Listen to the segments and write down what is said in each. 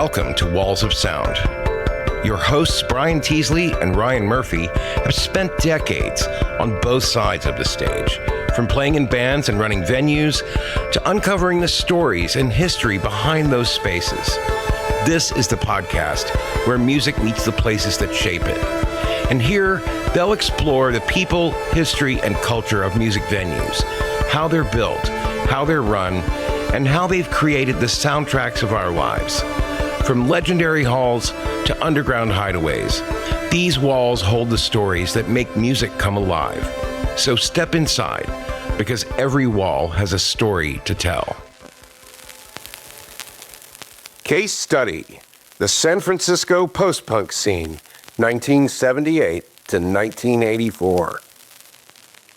Welcome to Walls of Sound. Your hosts, Brian Teasley and Ryan Murphy, have spent decades on both sides of the stage, from playing in bands and running venues to uncovering the stories and history behind those spaces. This is the podcast where music meets the places that shape it. And here, they'll explore the people, history, and culture of music venues, how they're built, how they're run, and how they've created the soundtracks of our lives. From legendary halls to underground hideaways, these walls hold the stories that make music come alive. So step inside, because every wall has a story to tell. Case study: the San Francisco post-punk scene, 1978 to 1984.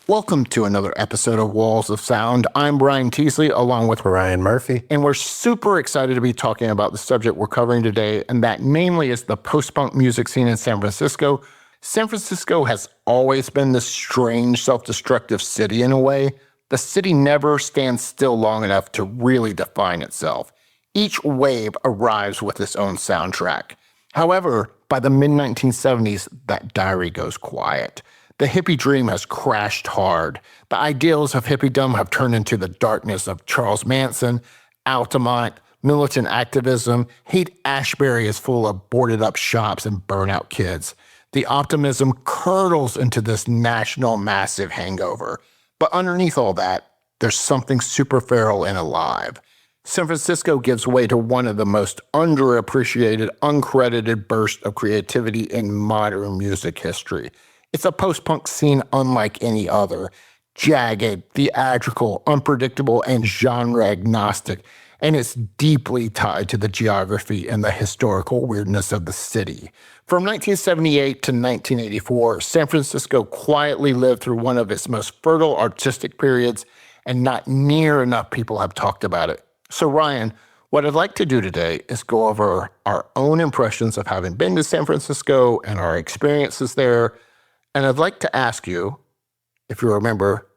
Welcome to another episode of Walls of Sound. I'm Brian Teasley, along with Ryan Murphy. And we're super excited to be talking about the subject we're covering today, and that namely is the post-punk music scene in San Francisco. San Francisco has always been this strange, self-destructive city in a way. The city never stands still long enough to really define itself. Each wave arrives with its own soundtrack. However, by the mid-1970s, that diary goes quiet. The hippie dream has crashed hard. The ideals of hippiedom have turned into the darkness of Charles Manson, Altamont, militant activism. Haight-Ashbury is full of boarded-up shops and burnout kids. The optimism curdles into this national massive hangover. But underneath all that, there's something super feral and alive. San Francisco gives way to one of the most underappreciated, uncredited bursts of creativity in modern music history. It's a post-punk scene unlike any other, jagged, theatrical, unpredictable, and genre-agnostic, and it's deeply tied to the geography and the historical weirdness of the city. From 1978 to 1984, San Francisco quietly lived through one of its most fertile artistic periods, and not near enough people have talked about it. So Ryan, what I'd like to do today is go over our own impressions of having been to San Francisco and our experiences there. And I'd like to ask you, if you remember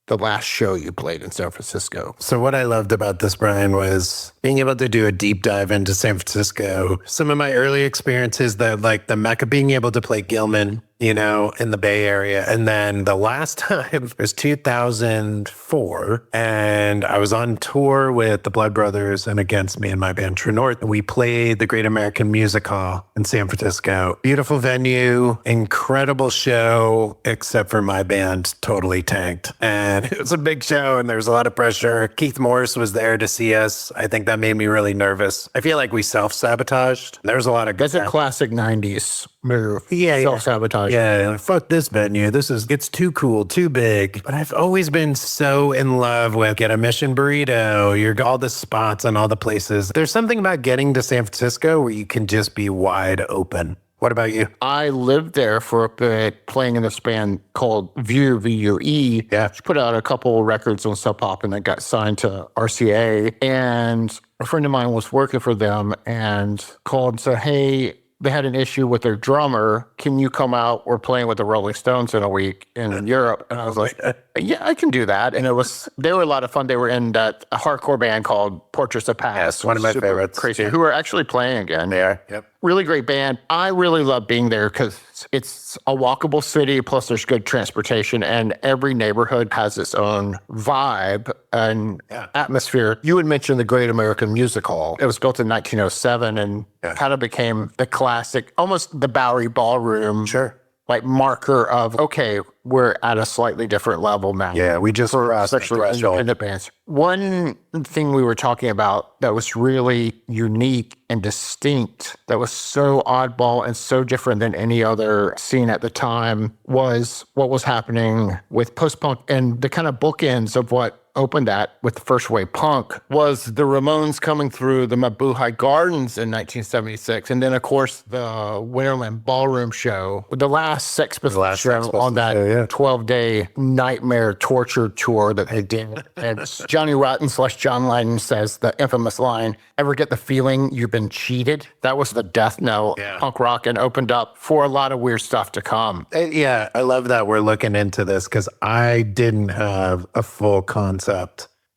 the last show you played in San Francisco. So what I loved about this, Brian, was being able to do a deep dive into San Francisco. Some of my early experiences, the Mecca, being able to play Gilman, in the Bay Area. And then the last time was 2004, and I was on tour with the Blood Brothers and Against Me and my band True North. We played the Great American Music Hall in San Francisco. Beautiful venue, incredible show, except for my band totally tanked. And it was a big show, and there was a lot of pressure. Keith Morris was there to see us. I think that made me really nervous. I feel like we self-sabotaged. There was a lot of... That's a classic 90s move. Yeah. Self-sabotage. Yeah, fuck this venue. It's too cool, too big. But I've always been so in love with Get a Mission Burrito, all the spots and all the places. There's something about getting to San Francisco where you can just be wide open. What about you? I lived there for a bit, playing in this band called Vue, V-U-E. Yeah. She put out a couple records on Sub Pop and then got signed to RCA. And a friend of mine was working for them and called and said, hey, they had an issue with their drummer. Can you come out? We're playing with the Rolling Stones in a week in Europe. And I was like, yeah, I can do that. And they were a lot of fun. They were in a hardcore band called Portraits of Past. Yes, one of my favorites. Crazy, who are actually playing again. Yeah, yep. Really great band. I really love being there because it's a walkable city, plus there's good transportation, and every neighborhood has its own vibe and atmosphere. You had mentioned the Great American Music Hall. It was built in 1907 and kind of became the classic, almost the Bowery Ballroom. Sure. Like marker of, okay, we're at a slightly different level now. Yeah, we just crossed the threshold. Independent bands. One thing we were talking about that was really unique and distinct, that was so oddball and so different than any other scene at the time, was what was happening with post-punk, and the kind of bookends of what opened that with the first wave punk was the Ramones coming through the Mabuhay Gardens in 1976. And then, of course, the Winterland Ballroom show, the last Sex Pistols show on that 12-day nightmare torture tour that they did. And Johnny Rotten / John Lydon says the infamous line, ever get the feeling you've been cheated? That was the death knell punk rock, and opened up for a lot of weird stuff to come. Yeah, I love that we're looking into this because I didn't have a full concept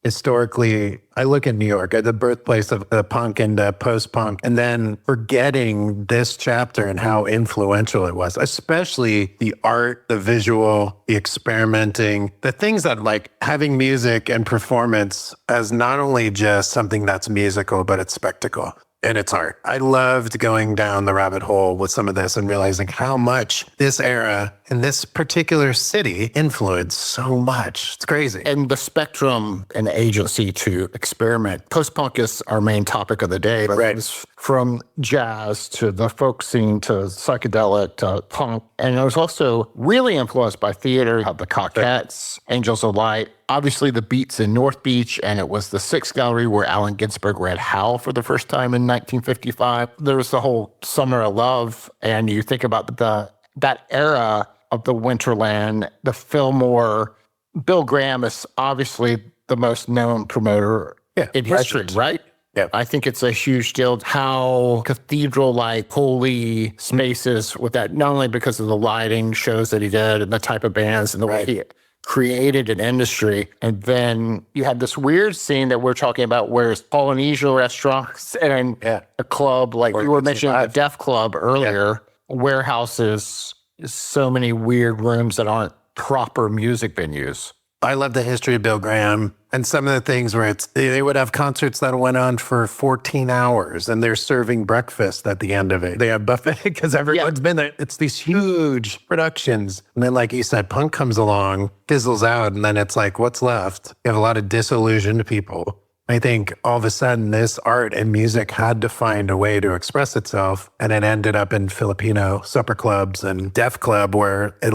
historically, I look at New York at the birthplace of the punk and post-punk, and then forgetting this chapter and how influential it was, especially the art, the visual, the experimenting, the things that like having music and performance as not only just something that's musical, but it's spectacle. And it's art. I loved going down the rabbit hole with some of this and realizing how much this era in this particular city influenced so much. It's crazy. And the spectrum and agency to experiment. Post-punk is our main topic of the day. But Right. it's from jazz to the folk scene to psychedelic to punk. And it was also really influenced by theater. You have the Cockettes, Angels of Light, obviously the Beats in North Beach, and it was the Sixth Gallery where Allen Ginsberg read Howl for the first time in 1955. There was the whole Summer of Love, and you think about that era of the Winterland, the Fillmore. Bill Graham is obviously the most known promoter in history, right? Yeah. I think it's a huge deal how cathedral-like, holy spaces with that, not only because of the lighting shows that he did and the type of bands and the way he created an industry. And then you had this weird scene that we're talking about where it's Polynesian restaurants and a club, like you were mentioning the Deaf Club earlier, warehouses, so many weird rooms that aren't proper music venues. I love the history of Bill Graham and some of the things where they would have concerts that went on for 14 hours and they're serving breakfast at the end of it. They have buffet because everyone's been there. It's these huge productions. And then, like you said, punk comes along, fizzles out, and then it's like, what's left? You have a lot of disillusioned people. I think all of a sudden this art and music had to find a way to express itself. And it ended up in Filipino supper clubs and deaf club, where it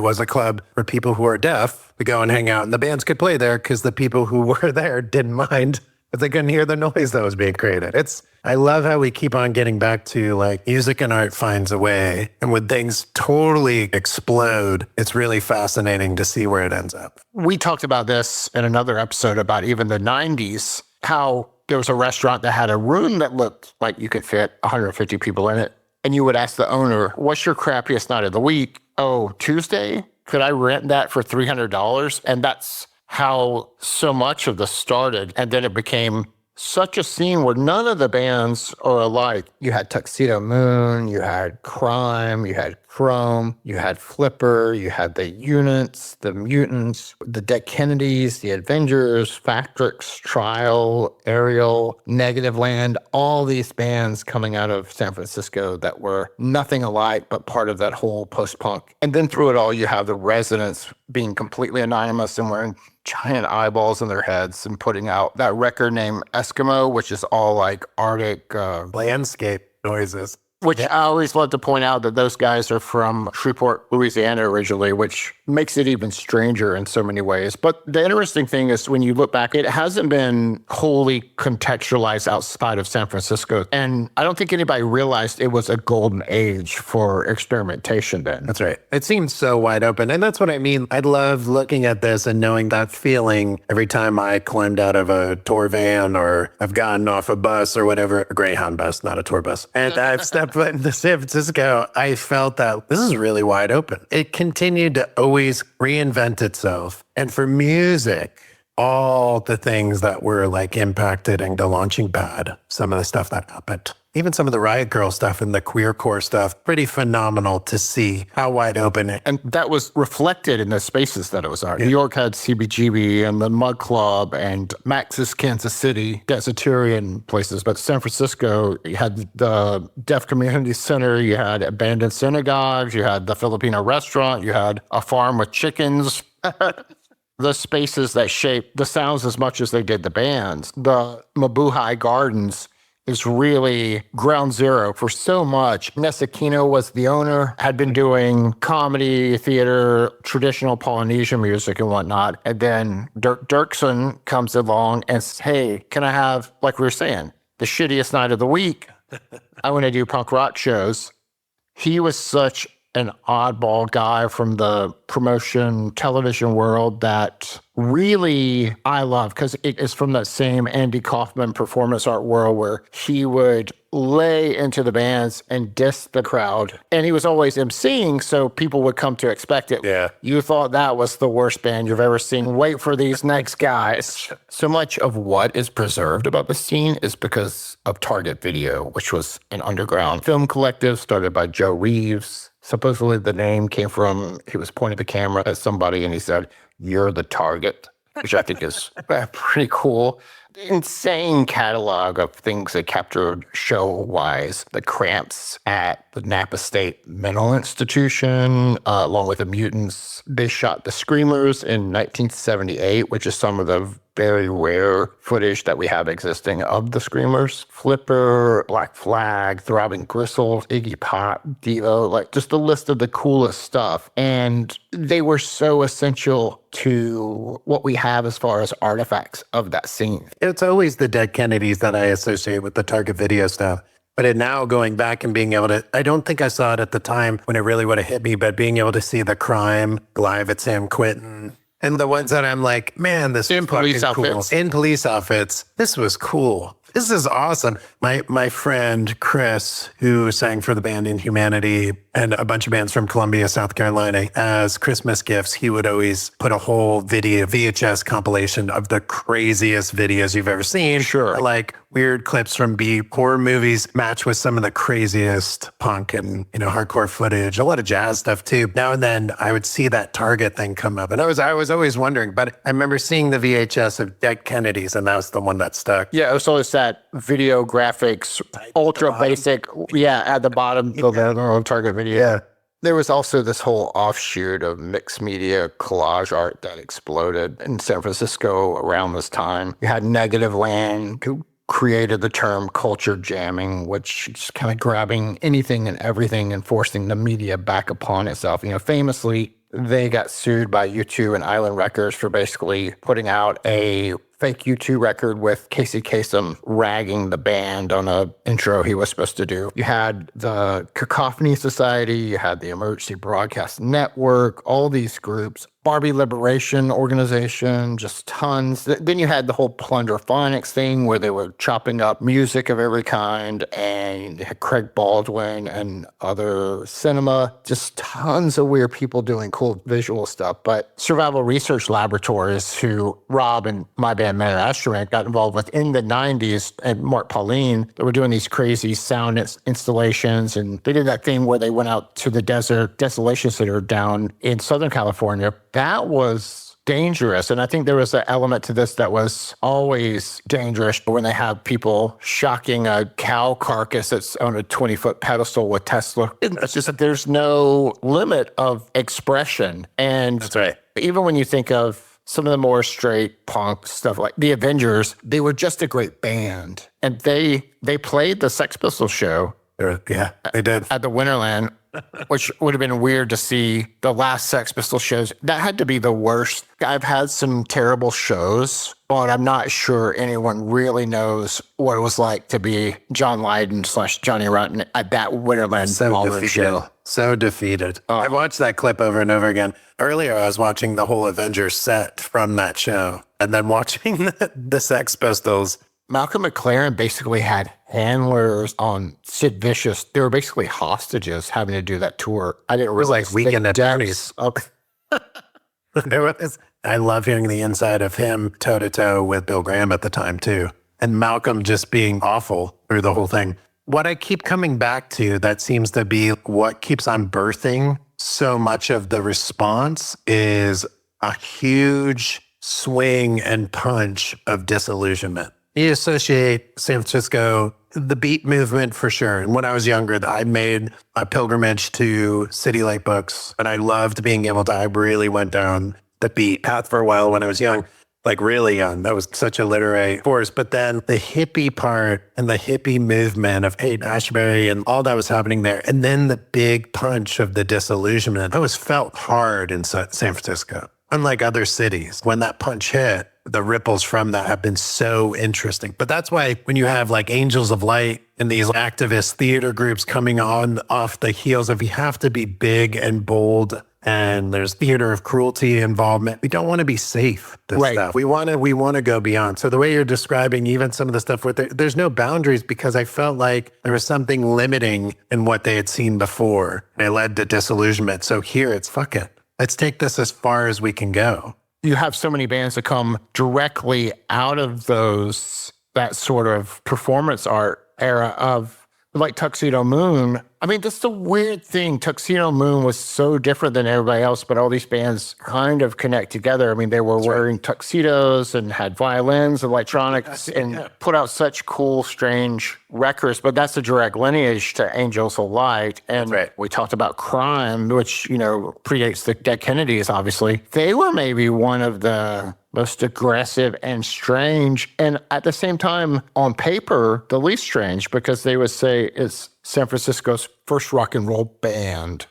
was a club for people who are deaf to go and hang out. And the bands could play there because the people who were there didn't mind, but they couldn't hear the noise that was being created. I love how we keep on getting back to like music and art finds a way. And when things totally explode, it's really fascinating to see where it ends up. We talked about this in another episode about even the 90s, how there was a restaurant that had a room that looked like you could fit 150 people in it. And you would ask the owner, what's your crappiest night of the week? Oh, Tuesday? Could I rent that for $300? And that's how so much of this started. And then it became such a scene where none of the bands are alike. You had Tuxedomoon, you had Crime, you had Chrome, you had Flipper, you had the Units, the Mutants, the Dead Kennedys, the Avengers, Factrix, Trial, Ariel, Negativland, all these bands coming out of San Francisco that were nothing alike but part of that whole post-punk. And then through it all, you have the Residents being completely anonymous and wearing giant eyeballs in their heads and putting out that record named Eskimo, which is all like Arctic landscape noises. Which I always love to point out that those guys are from Shreveport, Louisiana originally, which makes it even stranger in so many ways. But the interesting thing is when you look back, it hasn't been wholly contextualized outside of San Francisco. And I don't think anybody realized it was a golden age for experimentation then. That's right. It seems so wide open. And that's what I mean. I love looking at this and knowing that feeling every time I climbed out of a tour van or I've gotten off a bus or whatever, a Greyhound bus, not a tour bus. And I've stepped foot into San Francisco, I felt that this is really wide open. It continued to always reinvent itself. And for music, all the things that were like impacted and the launching pad, some of the stuff that happened, even some of the Riot Girl stuff and the queercore stuff, pretty phenomenal to see how wide open it. And that was reflected in the spaces that it was at. New York had CBGB and the Mud Club and Max's Kansas City, Desertarian places. But San Francisco, you had the Deaf Community Center, you had abandoned synagogues, you had the Filipino restaurant, you had a farm with chickens. The spaces that shaped the sounds as much as they did the bands. The Mabuhay Gardens is really ground zero for so much. Nessa Kino was the owner, had been doing comedy, theater, traditional Polynesian music and whatnot. And then Dirk Dirksen comes along and says, hey, can I have, like we were saying, the shittiest night of the week? I want to do punk rock shows. He was such an oddball guy from the promotion television world that really I love, because it is from that same Andy Kaufman performance art world where he would lay into the bands and diss the crowd. And he was always emceeing, so people would come to expect it. Yeah. You thought that was the worst band you've ever seen. Wait for these next guys. So much of what is preserved about the scene is because of Target Video, which was an underground film collective started by Joe Reeves. Supposedly the name came from, he was pointing the camera at somebody and he said, "You're the target," which I think is pretty cool. Insane catalog of things they captured show-wise. The Cramps at the Napa State Mental Institution, along with the Mutants. They shot the Screamers in 1978, which is some of the very rare footage that we have existing of the Screamers. Flipper, Black Flag, Throbbing Gristle, Iggy Pop, Devo, like just a list of the coolest stuff. And they were so essential to what we have as far as artifacts of that scene. It's always the Dead Kennedys that I associate with the Target Video stuff. But now going back and being able to, I don't think I saw it at the time when it really would have hit me, but being able to see the Crime live at San Quentin, and the ones that I'm like, man, this is police fucking cool. outfits. In police outfits. This was cool. This is awesome. My friend Chris, who sang for the band Inhumanity and a bunch of bands from Columbia, South Carolina, as Christmas gifts, he would always put a whole video VHS compilation of the craziest videos you've ever seen. Sure. Like weird clips from B horror movies matched with some of the craziest punk and, hardcore footage, a lot of jazz stuff too. Now and then I would see that Target thing come up and I was always wondering, but I remember seeing the VHS of Dead Kennedys and that was the one that stuck. Yeah, it was always that video graphics, ultra basic, at the bottom of the Target Video. Yeah. There was also this whole offshoot of mixed media collage art that exploded in San Francisco around this time. You had Negativland, who created the term culture jamming, which is kind of grabbing anything and everything and forcing the media back upon itself. Famously, they got sued by U2 and Island Records for basically putting out a fake U2 record with Casey Kasem ragging the band on a intro he was supposed to do. You had the Cacophony Society, you had the Emergency Broadcast Network, all these groups, Barbie Liberation Organization, just tons. Then you had the whole Plunder Phonics thing where they were chopping up music of every kind, and you had Craig Baldwin and other cinema, just tons of weird people doing cool visual stuff. But Survival Research Laboratories, who Rob and my band Man Astromant got involved with in the 90s, and Mark Pauline, they were doing these crazy sound installations, and they did that thing where they went out to the desert Desolation Center down in Southern California. That was dangerous. And I think there was an element to this that was always dangerous when they have people shocking a cow carcass that's on a 20-foot pedestal with Tesla. It's just that there's no limit of expression. And That's right. Even when you think of some of the more straight punk stuff like the Avengers, they were just a great band. And they played the Sex Pistols show. Yeah, they did. At the Winterland, which would have been weird to see the last Sex Pistols shows. That had to be the worst. I've had some terrible shows, but I'm not sure anyone really knows what it was like to be John Lydon / Johnny Rotten at that Winterland ballroom show. So defeated. I've watched that clip over and over again. Earlier, I was watching the whole Avengers set from that show and then watching the Sex Pistols. Malcolm McLaren basically had handlers on Sid Vicious. They were basically hostages having to do that tour. I didn't realize. It was like weekend attorneys. I love hearing the inside of him toe-to-toe with Bill Graham at the time, too. And Malcolm just being awful through the whole thing. What I keep coming back to that seems to be what keeps on birthing so much of the response is a huge swing and punch of disillusionment. You associate San Francisco, the beat movement for sure. And when I was younger, I made a pilgrimage to City Light Books, and I loved being able to, I really went down the beat path for a while when I was young, like really young. That was such a literary force. But then the hippie part and the hippie movement of Haight-Ashbury and all that was happening there. And then the big punch of the disillusionment, that was felt hard in San Francisco. Unlike other cities, when that punch hit, the ripples from that have been so interesting. But that's why when you have like Angels of Light and these activist theater groups coming on off the heels of, you have to be big and bold, and there's theater of cruelty involvement. We don't want to be safe. This stuff. We want to go beyond. So the way you're describing even some of the stuff with there's no boundaries, because I felt like there was something limiting in what they had seen before. And it led to disillusionment. So here it's fuck it. Let's take this as far as we can go. You have so many bands that come directly out of that sort of performance art era of, like Tuxedomoon. I mean, that's the weird thing. Tuxedomoon was so different than everybody else, but all these bands kind of connect together. I mean, they were wearing tuxedos and had violins, electronics, and put out such cool, strange records. But that's a direct lineage to Angels of Light. And we talked about Crime, which, predates the Dead Kennedys, obviously. They were maybe one of the most aggressive and strange, and at the same time, on paper, the least strange, because they would say it's San Francisco's first rock and roll band.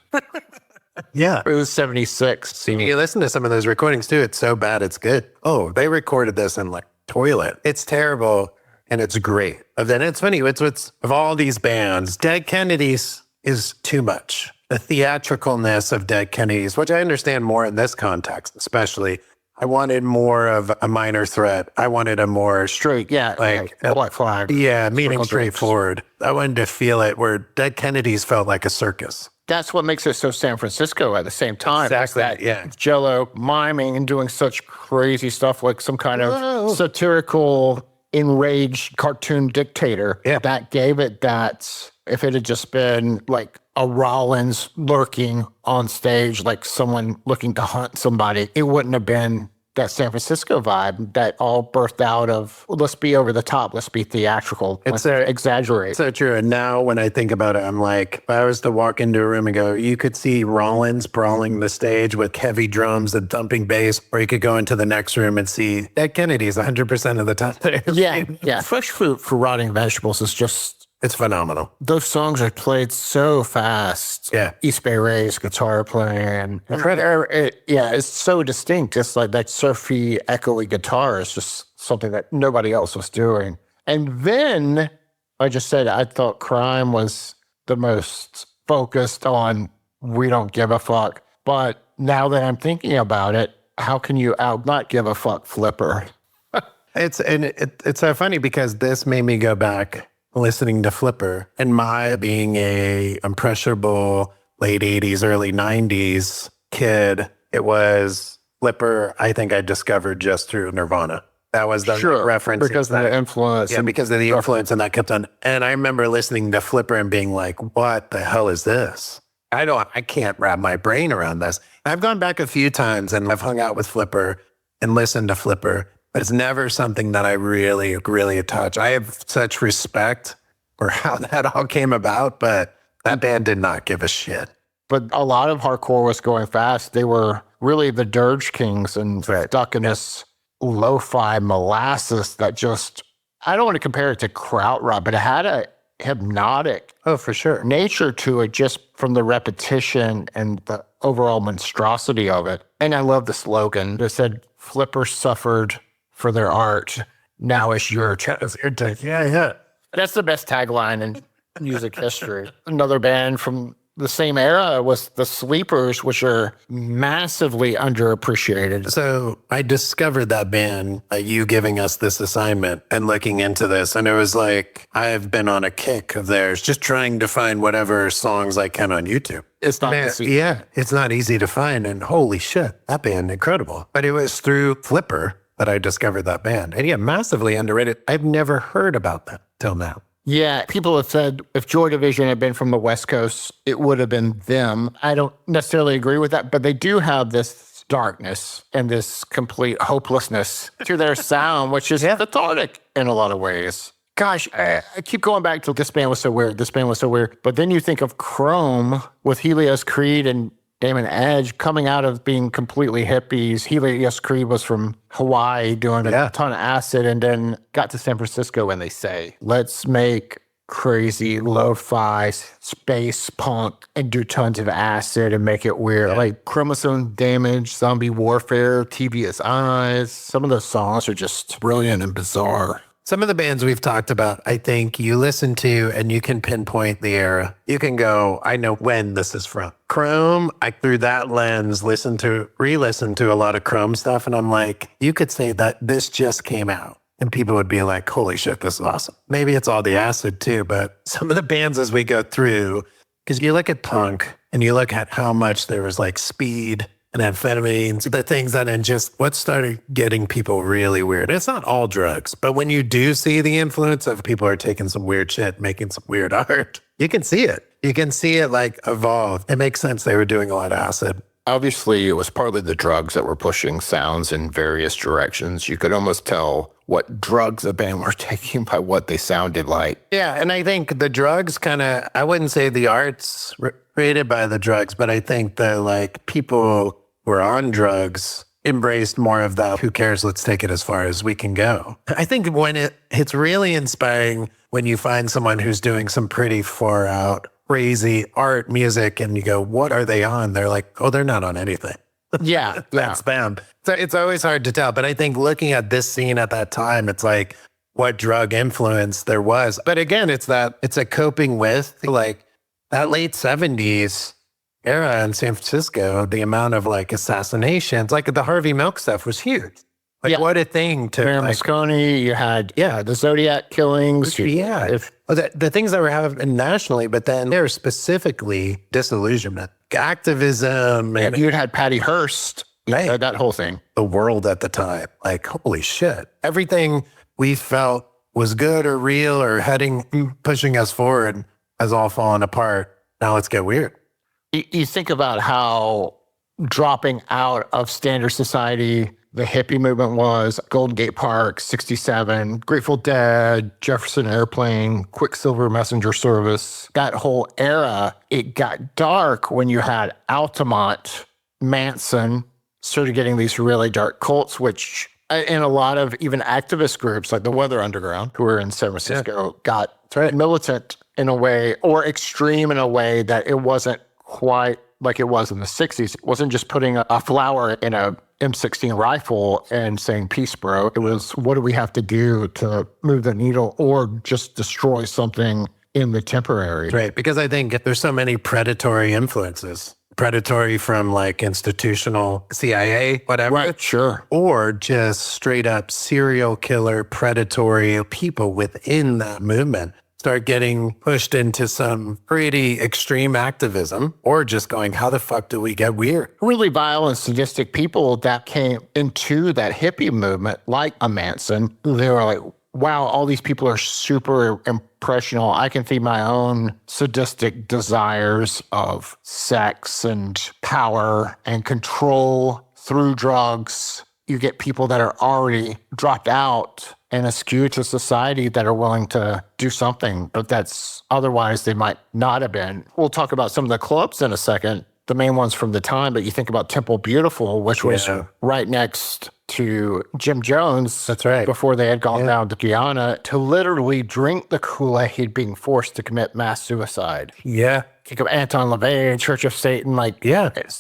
Yeah. It was 76. You listen to some of those recordings too, it's so bad it's good. Oh, they recorded this in like toilet. It's terrible and it's great. And then it's funny, it's of all these bands, Dead Kennedys is too much. The theatricalness of Dead Kennedys, which I understand more in this context, especially. I wanted more of a Minor Threat. I wanted a more straight, like Black Flag. Yeah, meaning straightforward. I wanted to feel it, where Dead Kennedys felt like a circus. That's what makes it so San Francisco at the same time. Exactly, yeah. Jello miming and doing such crazy stuff, like some kind of satirical, enraged cartoon dictator. Yeah. That gave it that. If it had just been like a Rollins lurking on stage, like someone looking to hunt somebody, it wouldn't have been that San Francisco vibe that all birthed out of, let's be over the top, let's be theatrical, let's exaggerate. So true. And now when I think about it, I'm like, if I was to walk into a room and go, you could see Rollins brawling the stage with heavy drums and thumping bass, or you could go into the next room and see Dead Kennedys 100% of the time. Yeah. Fresh fruit for rotting vegetables is just... It's phenomenal. Those songs are played so fast. Yeah. East Bay Ray's guitar playing. It's so distinct. It's like that surfy, echoey guitar is just something that nobody else was doing. And then, I just said, I thought Crime was the most focused on we don't give a fuck. But now that I'm thinking about it, how can you not give a fuck Flipper? It's so funny, because this made me go back listening to Flipper, and my being a impressionable late 80s, early 90s kid, it was Flipper I think I discovered just through Nirvana. That was the reference. Because of the influence. Yeah, because of the influence, and that kept on. And I remember listening to Flipper and being like, what the hell is this? I can't wrap my brain around this. I've gone back a few times and I've hung out with Flipper and listened to Flipper, but it's never something that I really, really touch. I have such respect for how that all came about, but that band did not give a shit. But a lot of hardcore was going fast. They were really the Dirge Kings and stuck in this lo-fi molasses that just, I don't want to compare it to krautrock, but it had a hypnotic for sure nature to it, just from the repetition and the overall monstrosity of it. And I love the slogan that said, Flipper suffered for their art. Now it's your chance. Yeah. That's the best tagline in music history. Another band from the same era was the Sleepers, which are massively underappreciated. So I discovered that band, you giving us this assignment and looking into this. And it was like, I've been on a kick of theirs, just trying to find whatever songs I can on YouTube. It's not easy. Yeah, it's not easy to find. And holy shit, that band, incredible. But it was through Flipper that I discovered that band. And yeah, massively underrated. I've never heard about them till now. Yeah, people have said if Joy Division had been from the West Coast, it would have been them. I don't necessarily agree with that, but they do have this darkness and this complete hopelessness to their sound, which is cathartic in a lot of ways. Gosh, I keep going back to this band was so weird, but then you think of Chrome with Helios Creed and Damon Edge coming out of being completely hippies. Helios Creed was from Hawaii doing a ton of acid, and then got to San Francisco and they say, let's make crazy lo-fi space punk and do tons of acid and make it weird. Like Chromosome Damage, Zombie Warfare, TVS Eyes. Some of those songs are just brilliant and bizarre. Some of the bands we've talked about, I think you listen to and you can pinpoint the era. You can go, I know when this is from. Chrome, I through that lens re-listen to a lot of Chrome stuff, and I'm like, you could say that this just came out. And people would be like, holy shit, this is awesome. Maybe it's all the acid too, but some of the bands as we go through, because you look at punk and you look at how much there was like speed and amphetamines, the things that and just what started getting people really weird. It's not all drugs, but when you do see the influence of people are taking some weird shit, making some weird art, you can see it. You can see it like evolve. It makes sense they were doing a lot of acid. Obviously, it was partly the drugs that were pushing sounds in various directions. You could almost tell what drugs a band were taking by what they sounded like. Yeah, and I think the drugs kind of, I wouldn't say the art's created by the drugs, but I think the like people who are on drugs embraced more of that, who cares, let's take it as far as we can go. I think when it's really inspiring when you find someone who's doing some pretty far out, crazy art, music, and you go, what are they on? They're like, oh, they're not on anything. Yeah. That's them. So it's always hard to tell. But I think looking at this scene at that time, it's like what drug influence there was. But again, it's a coping with like that late 70s era in San Francisco, the amount of like assassinations, like the Harvey Milk stuff was huge. Like what a thing to Mayor Moscone, you had, the Zodiac killings. The things that were happening nationally, but then there specifically disillusionment, activism. And you had Patty Hearst, that whole thing. The world at the time, like, holy shit. Everything we felt was good or real or pushing us forward has all fallen apart. Now let's get weird. You think about how dropping out of standard society the hippie movement was, Golden Gate Park, 67, Grateful Dead, Jefferson Airplane, Quicksilver Messenger Service. That whole era, it got dark when you had Altamont, Manson, started getting these really dark cults, which in a lot of even activist groups like the Weather Underground, who were in San Francisco, got militant in a way, or extreme in a way that it wasn't quite like it was in the 60s. It wasn't just putting a flower in a M16 rifle and saying, peace, bro. It was, what do we have to do to move the needle or just destroy something in the temporary? Right, because I think there's so many predatory influences. Predatory from like institutional CIA, whatever. Right, sure. Or just straight up serial killer, predatory people within that movement start getting pushed into some pretty extreme activism, or just going, how the fuck do we get weird? Really vile and sadistic people that came into that hippie movement, like a Manson, they were like, wow, all these people are super impressionable. I can feed my own sadistic desires of sex and power and control through drugs. You get people that are already dropped out and askew to society that are willing to do something, but that's otherwise they might not have been. We'll talk about some of the clubs in a second, the main ones from the time, but you think about Temple Beautiful, which was right next to Jim Jones. That's right. Before they had gone down to Guyana to literally drink the Kool-Aid, being forced to commit mass suicide. Yeah. Think of Anton LaVey, Church of Satan,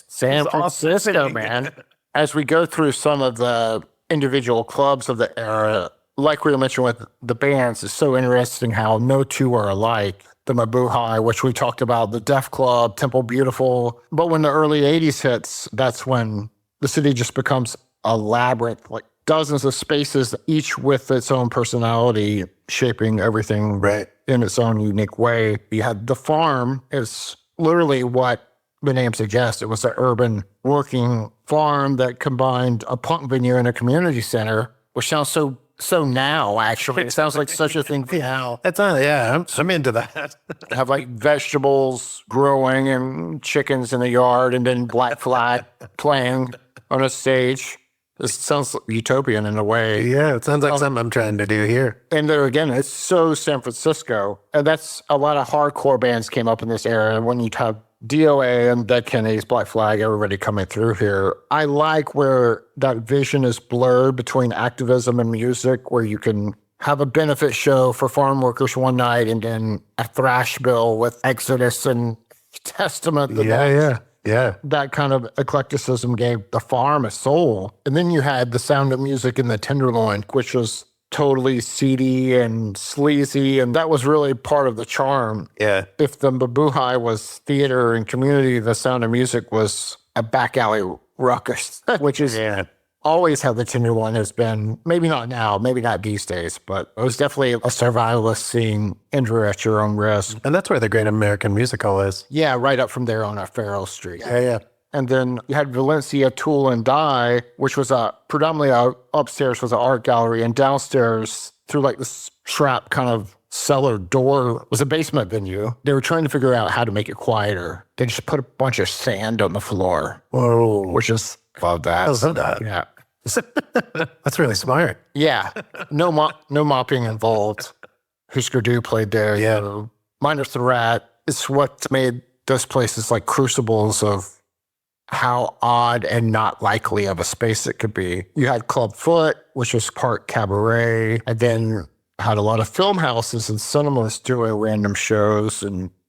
San Francisco, man. As we go through some of the individual clubs of the era, like we mentioned with the bands, it's so interesting how no two are alike. The Mabuhay, which we talked about, the Def Club, Temple Beautiful. But when the early 80s hits, that's when the city just becomes a labyrinth, like dozens of spaces, each with its own personality, shaping everything in its own unique way. You had the farm is literally what the name suggests. It was an urban working farm that combined a punk venue and a community center, which sounds so now, actually. It sounds like such a thing now. That's not, I'm into that. Have like vegetables growing and chickens in the yard and then Black Flag playing on a stage. This sounds utopian in a way. Yeah, it sounds like something I'm trying to do here. And there again, it's so San Francisco. And that's a lot of hardcore bands came up in this era. When you have DOA and Dead Kennedys, Black Flag, everybody coming through here. I like where that vision is blurred between activism and music, where you can have a benefit show for farm workers one night and then a thrash bill with Exodus and Testament. Yeah. That kind of eclecticism gave the farm a soul. And then you had The Sound of Music in the Tenderloin, which was totally seedy and sleazy. And that was really part of the charm. Yeah. If the Mabuhay was theater and community, The Sound of Music was a back alley ruckus, which is always how the Tenderloin has been. Maybe not now, maybe not these days, but it was definitely a survivalist scene, enter at your own risk. And that's where the Great American Musical is. Yeah, right up from there on Farrell Street. Yeah. And then you had Valencia Tool and Die, which was predominantly upstairs was an art gallery, and downstairs through like this trap kind of cellar door was a basement venue. They were trying to figure out how to make it quieter. They just put a bunch of sand on the floor. Whoa. Which is, love that. I love that. Yeah. That's really smart. Yeah. No mopping involved. Husker Du played there. Yeah. Minor Threat. It's what made those places like crucibles of how odd and not likely of a space it could be. You had Club Foot, which was part cabaret, and then had a lot of film houses and cinemas doing random shows.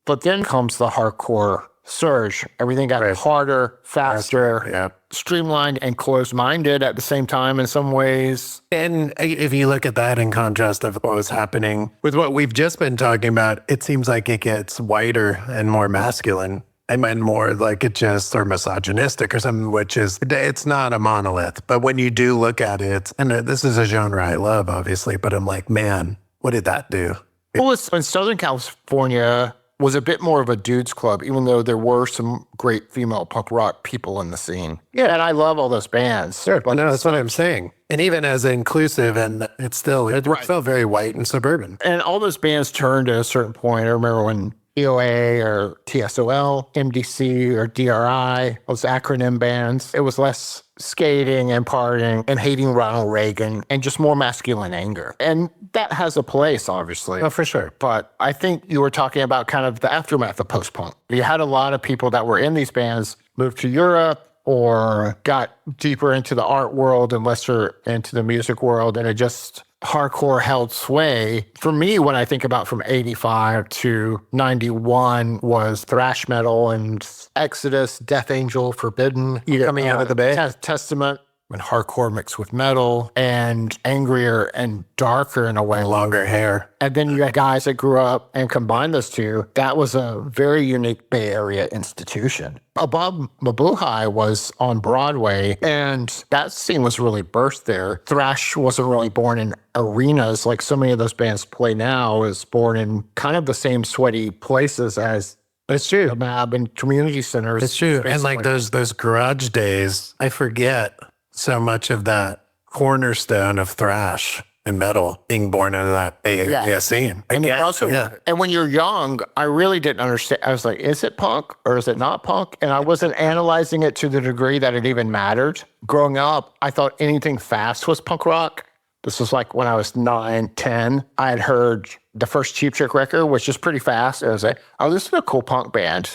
But then comes the hardcore surge. Everything got harder, faster, streamlined, and closed-minded at the same time in some ways. And if you look at that in contrast of what was happening with what we've just been talking about, it seems like it gets whiter and more masculine. And more like it just, or misogynistic or something, which is, it's not a monolith. But when you do look at it, and this is a genre I love, obviously, but I'm like, man, what did that do? Well, in Southern California was a bit more of a dudes club, even though there were some great female punk rock people in the scene. Yeah, and I love all those bands. Sure, well, no, that's what I'm saying. And even as inclusive, and it felt very white and suburban. And all those bands turned at a certain point. I remember when EOA or TSOL, MDC or DRI, those acronym bands. It was less skating and partying and hating Ronald Reagan and just more masculine anger. And that has a place, obviously. Oh, for sure. But I think you were talking about kind of the aftermath of post-punk. You had a lot of people that were in these bands move to Europe or got deeper into the art world and lesser into the music world, and it just hardcore held sway. For me, when I think about from 85 to 91 was thrash metal and Exodus, Death Angel, Forbidden, coming out of the Bay. Testament, when hardcore mixed with metal, and angrier and darker in a way. Longer hair. And then you had guys that grew up and combined those two. That was a very unique Bay Area institution. Above Mabuhay was on Broadway, and that scene was really birthed there. Thrash wasn't really born in arenas like so many of those bands play now. It was born in kind of the same sweaty places as It's true. the MAB and community centers. It's true. And like basically. those garage days, I forget so much of that cornerstone of thrash and metal being born into that Bay Area scene. And and when you're young, I really didn't understand. I was like, is it punk or is it not punk? And I wasn't analyzing it to the degree that it even mattered. Growing up, I thought anything fast was punk rock. This was like when I was 9, 10. I had heard the first Cheap Trick record, which is pretty fast. I was like, oh, this is a cool punk band.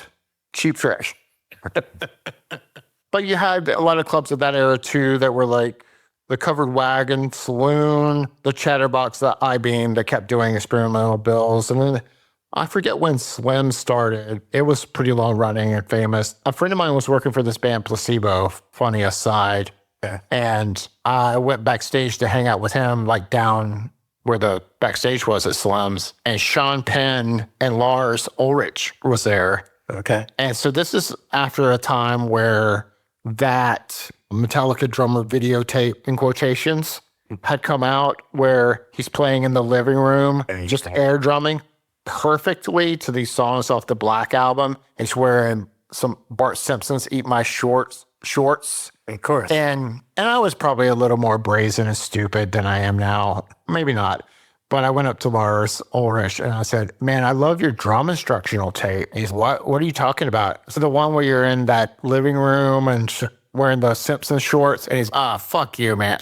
Cheap Trick. But you had a lot of clubs of that era too that were like the Covered Wagon, Saloon, the Chatterbox, the I-Beam that kept doing experimental bills. And then I forget when Slim started. It was pretty long running and famous. A friend of mine was working for this band Placebo, funny aside. Yeah. And I went backstage to hang out with him, like down where the backstage was at Slim's. And Sean Penn and Lars Ulrich was there. Okay. And so this is after a time where that Metallica drummer videotape, in quotations, had come out where he's playing in the living room, just air drumming perfectly to these songs off the Black album. He's wearing some Bart Simpson's Eat My Shorts. Of course. And I was probably a little more brazen and stupid than I am now. Maybe not. But I went up to Lars Ulrich and I said, man, I love your drum instructional tape. He's, what are you talking about? So the one where you're in that living room and wearing the Simpson shorts. And he's, fuck you, man.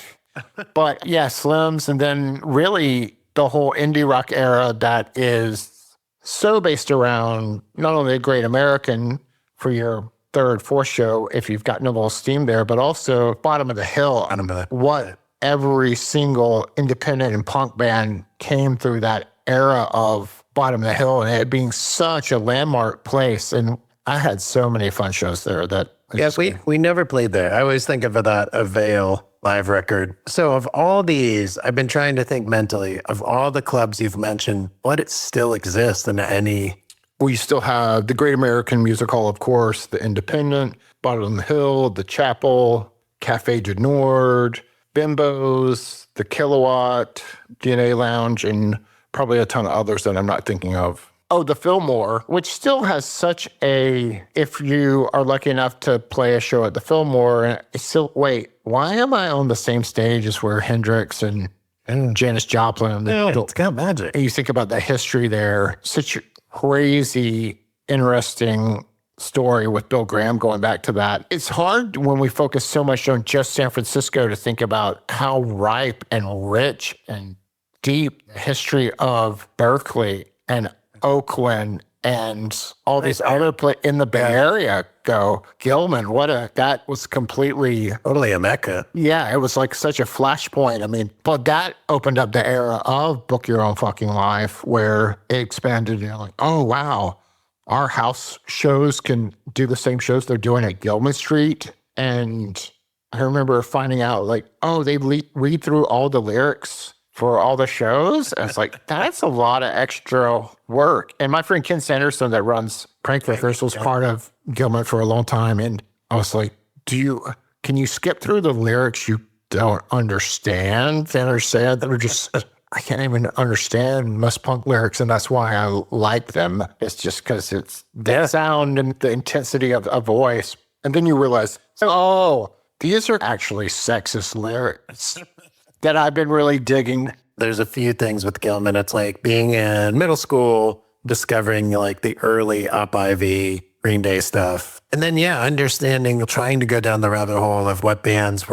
But yeah, Slims. And then really the whole indie rock era that is so based around not only a Great American for your third, fourth show, if you've got no little steam there, but also Bottom of the Hill. What every single independent and punk band came through that era of Bottom of the Hill and it being such a landmark place. And I had so many fun shows there that. Yes, we never played there. I always think of that Avail live record. So of all these, I've been trying to think mentally, of all the clubs you've mentioned, what still exists in any? We still have the Great American Music Hall, of course, the Independent, Bottom of the Hill, the Chapel, Café du Nord, Bimbo's, the Kilowatt, DNA Lounge, and probably a ton of others that I'm not thinking of. Oh, the Fillmore, which still has such a, if you are lucky enough to play a show at the Fillmore, it's still, wait, why am I on the same stage as where Hendrix and Janis Joplin? It's got magic. And you think about the history there, such a crazy, interesting story with Bill Graham going back to that. It's hard when we focus so much on just San Francisco to think about how ripe and rich and deep the history of Berkeley and Oakland and all these other places in the Bay Area go. Gilman, that was completely. Totally a mecca. Yeah, it was like such a flashpoint. I mean, but that opened up the era of Book Your Own Fucking Life where it expanded, like, oh, wow, our house shows can do the same shows they're doing at Gilman Street. And I remember finding out, like, oh, they read through all the lyrics for all the shows. And it's like, that's a lot of extra work. And my friend Ken Sanderson that runs Prank Breakers was part of Gilman for a long time. And I was like, can you skip through the lyrics you don't understand? That are sad, that are just, I can't even understand most punk lyrics. And that's why I like them. It's just because it's the sound and the intensity of a voice. And then you realize, oh, these are actually sexist lyrics that I've been really digging. There's a few things with Gilman. It's like being in middle school, discovering like the early Up Ivy, Green Day stuff. And then, understanding, trying to go down the rabbit hole of what bands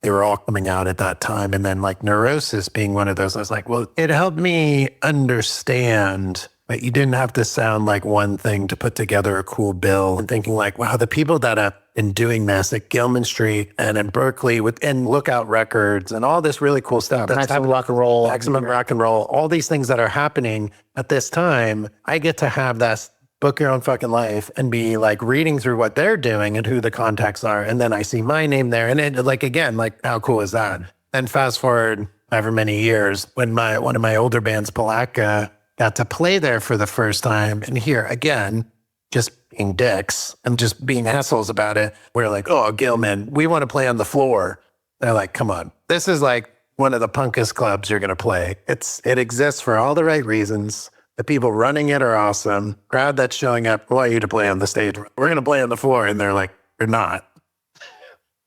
they were all coming out at that time. And then like Neurosis being one of those. I was like, well, it helped me understand that you didn't have to sound like one thing to put together a cool bill. And thinking like, wow, the people that have been doing this at Gilman Street and in Berkeley and Lookout Records and all this really cool stuff. Maximum Rock and Roll. Maximum Rock and Roll. All these things that are happening at this time, I get to have that Book Your Own Fucking Life and be like reading through what they're doing and who the contacts are. And then I see my name there. And it, like, again, like how cool is that? And fast forward however many years when one of my older bands, Palatka, got to play there for the first time. And here, again, just being dicks and just being assholes about it. We're like, oh, Gilman, we want to play on the floor. They're like, come on. This is like one of the punkest clubs you're going to play. It exists for all the right reasons. The people running it are awesome. Crowd that's showing up, we want you to play on the stage. We're going to play on the floor. And they're like, you're not.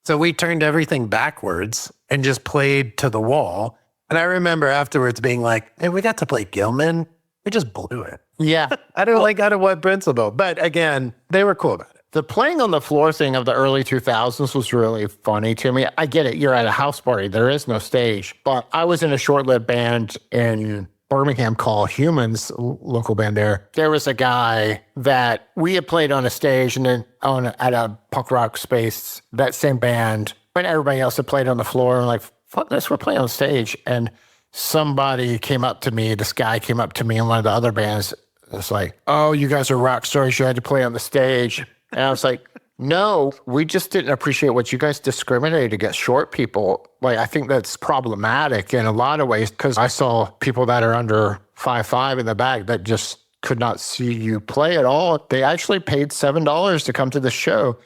So we turned everything backwards and just played to the wall. And I remember afterwards being like, hey, we got to play Gilman. We just blew it. Yeah. I don't like out of what principle. But again, they were cool about it. The playing on the floor thing of the early 2000s was really funny to me. I get it. You're at a house party. There is no stage. But I was in a short-lived band in Birmingham called Humans, local band there. There was a guy that we had played on a stage and then at a punk rock space, that same band, and everybody else had played on the floor. And like, fuck this, we're playing on stage. And somebody came up to me, this guy came up to me in one of the other bands. It's like, oh, you guys are rock stars. You had to play on the stage. And I was like, no, we just didn't appreciate what you guys discriminated against short people. Like, I think that's problematic in a lot of ways because I saw people that are under 5'5" in the back that just could not see you play at all. They actually paid $7 to come to the show.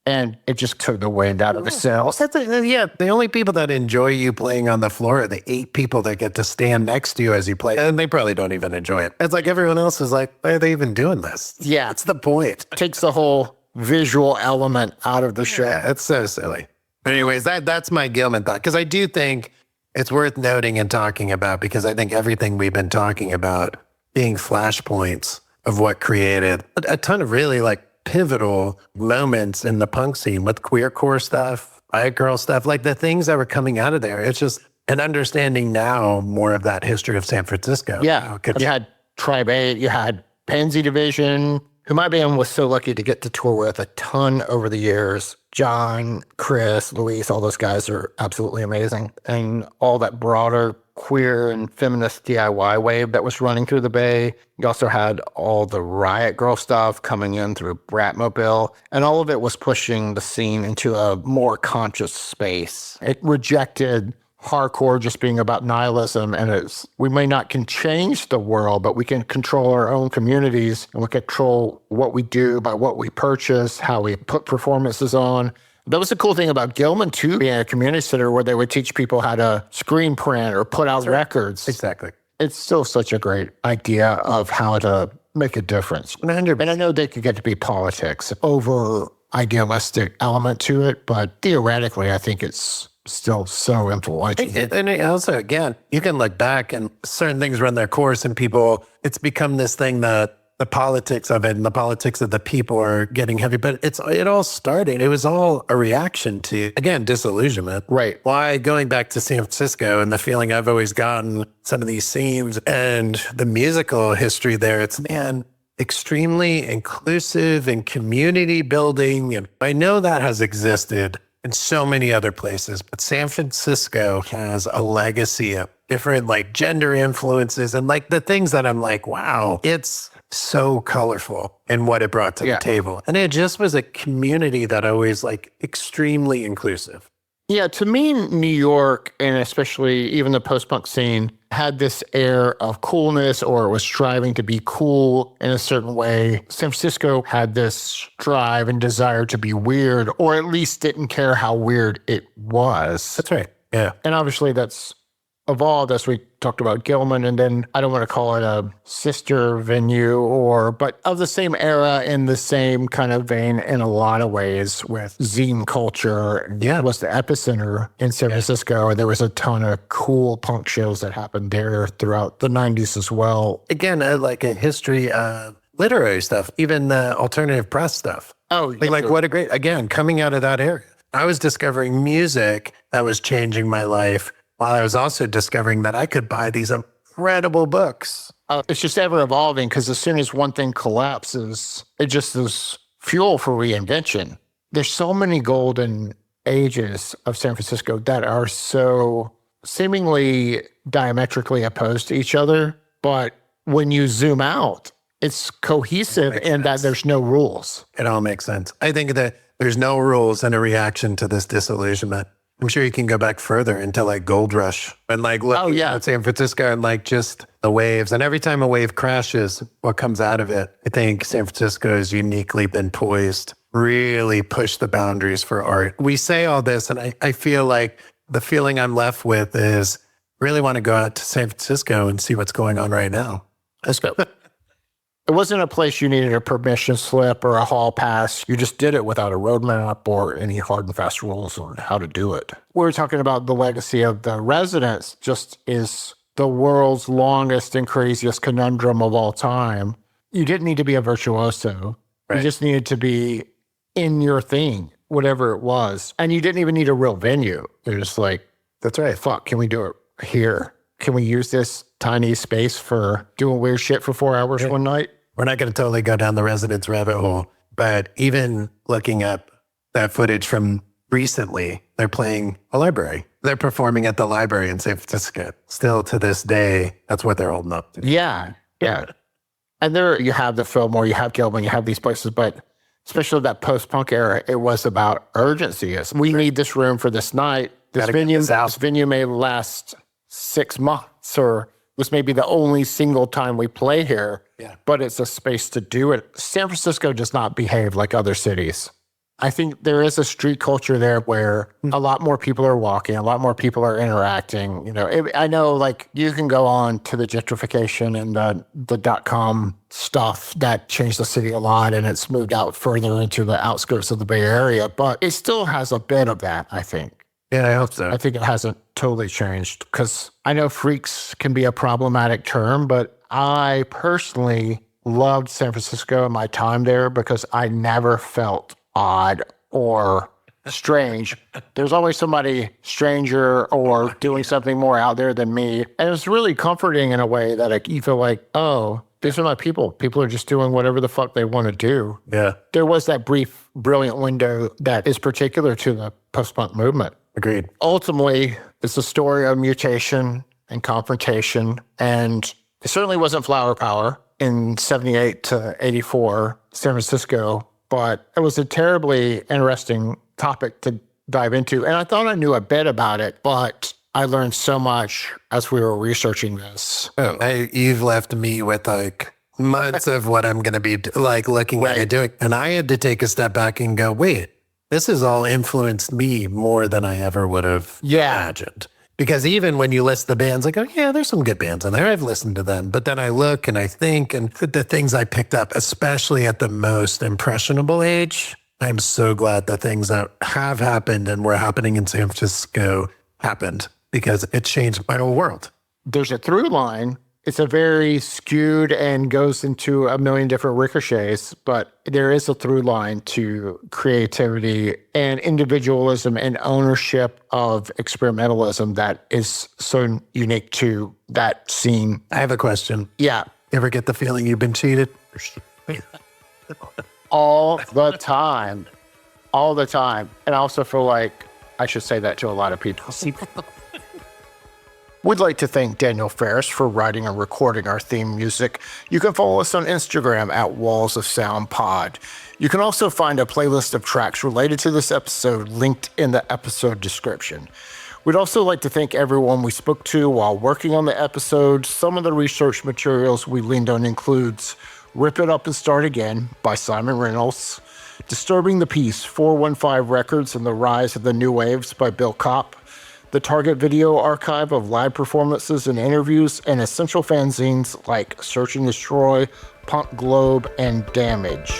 And it just took the wind out of the sails. The only people that enjoy you playing on the floor are the 8 people that get to stand next to you as you play. And they probably don't even enjoy it. It's like everyone else is like, why are they even doing this? Yeah. That's the point. It takes the whole visual element out of the show. Yeah, it's so silly. Anyways, that's my Gilman thought. Because I do think it's worth noting and talking about because I think everything we've been talking about being flashpoints of what created a ton of really like pivotal moments in the punk scene with queercore stuff, riot girl stuff, like the things that were coming out of there. It's just an understanding now more of that history of San Francisco. Yeah. You had Tribe 8, you had Pansy Division, who my band was so lucky to get to tour with a ton over the years. John, Chris, Luis, all those guys are absolutely amazing. And all that broader queer and feminist DIY wave that was running through the Bay. You also had all the Riot Girl stuff coming in through Bratmobile, and all of it was pushing the scene into a more conscious space. It rejected hardcore just being about nihilism, and we may not can change the world, but we can control our own communities, and we control what we do by what we purchase, how we put performances on. That was the cool thing about Gilman too, being a community center where they would teach people how to screen print or put out records. Exactly. It's still such a great idea of how to make a difference. 100%. And I know they could get to be politics, over idealistic element to it, but theoretically, I think it's still so influential. And also, again, you can look back and certain things run their course and people, it's become this thing that the politics of it and the politics of the people are getting heavy, but it all started. It was all a reaction to, again, disillusionment. Right. Why, going back to San Francisco and the feeling I've always gotten, some of these scenes and the musical history there, it's, man, extremely inclusive and community building. And I know that has existed in so many other places, but San Francisco has a legacy of different like gender influences and like the things that I'm like, wow, it's so colorful in what it brought to the table. And it just was a community that always like extremely inclusive. Yeah, to me, New York, and especially even the post-punk scene, had this air of coolness, or was striving to be cool in a certain way. San Francisco had this drive and desire to be weird, or at least didn't care how weird it was. That's right. Yeah. And obviously that's evolved as we talked about Gilman, and then I don't want to call it a sister venue but of the same era in the same kind of vein in a lot of ways with zine culture. Yeah. It was the epicenter in San Francisco, and there was a ton of cool punk shows that happened there throughout the 90s as well. Again, like a history of literary stuff, even the alternative press stuff. Oh, like what a great, again, coming out of that area. I was discovering music that was changing my life, while I was also discovering that I could buy these incredible books. It's just ever evolving, because as soon as one thing collapses, it just is fuel for reinvention. There's so many golden ages of San Francisco that are so seemingly diametrically opposed to each other. But when you zoom out, it's cohesive in that there's no rules. It all makes sense. I think that there's no rules and a reaction to this disillusionment. I'm sure you can go back further into like Gold Rush and like look at San Francisco and like just the waves. And every time a wave crashes, what comes out of it? I think San Francisco has uniquely been poised, really push the boundaries for art. We say all this, and I feel like the feeling I'm left with is really want to go out to San Francisco and see what's going on right now. Let's go. It wasn't a place you needed a permission slip or a hall pass. You just did it without a roadmap or any hard and fast rules on how to do it. We're talking about the legacy of the Residents, just is the world's longest and craziest conundrum of all time. You didn't need to be a virtuoso. Right. You just needed to be in your thing, whatever it was. And you didn't even need a real venue. You're just like, that's right, fuck, can we do it here? Can we use this tiny space for doing weird shit for 4 hours one night? We're not going to totally go down the Residents rabbit hole, but even looking up that footage from recently, they're playing a library. They're performing at the library in San Francisco. Still to this day, that's what they're holding up to. Yeah, yeah. And there you have the Fillmore, you have Gilman, you have these places, but especially that post-punk era, it was about urgency. We need this room for this night. This venue may last 6 months, or was maybe the only single time we play here, but it's a space to do it. San Francisco does not behave like other cities. I think there is a street culture there where a lot more people are walking, a lot more people are interacting. You know, I know like you can go on to the gentrification and the .com stuff that changed the city a lot, and it's moved out further into the outskirts of the Bay Area, but it still has a bit of that, I think. Yeah, I hope so. I think it hasn't totally changed, because I know freaks can be a problematic term, but I personally loved San Francisco and my time there because I never felt odd or strange. There's always somebody stranger or doing something more out there than me. And it's really comforting in a way that you feel like, oh, these are not people. People are just doing whatever the fuck they want to do. Yeah. There was that brief, brilliant window that is particular to the post-punk movement. Agreed. Ultimately, it's a story of mutation and confrontation, and it certainly wasn't flower power in 78 to 84 San Francisco, but it was a terribly interesting topic to dive into. And I thought I knew a bit about it, but I learned so much as we were researching this. You've left me with like months of what I'm going to be like looking at and doing. And I had to take a step back and go, wait, this has all influenced me more than I ever would have imagined. Because even when you list the bands, I go, yeah, there's some good bands in there. I've listened to them. But then I look and I think, and the things I picked up, especially at the most impressionable age, I'm so glad the things that have happened and were happening in San Francisco happened, because it changed my whole world. There's a through line. It's a very skewed and goes into a million different ricochets, but there is a through line to creativity and individualism and ownership of experimentalism that is so unique to that scene. I have a question. Yeah. Ever get the feeling you've been cheated? All the time. All the time. And I also feel like I should say that to a lot of people. We'd like to thank Daniel Ferris for writing and recording our theme music. You can follow us on Instagram at Walls of Sound Pod. You can also find a playlist of tracks related to this episode linked in the episode description. We'd also like to thank everyone we spoke to while working on the episode. Some of the research materials we leaned on includes Rip It Up and Start Again by Simon Reynolds, Disturbing the Peace, 415 Records and the Rise of the New Waves by Bill Kopp, the Target Video Archive of live performances and interviews, and essential fanzines like Search and Destroy, Punk Globe, and Damage.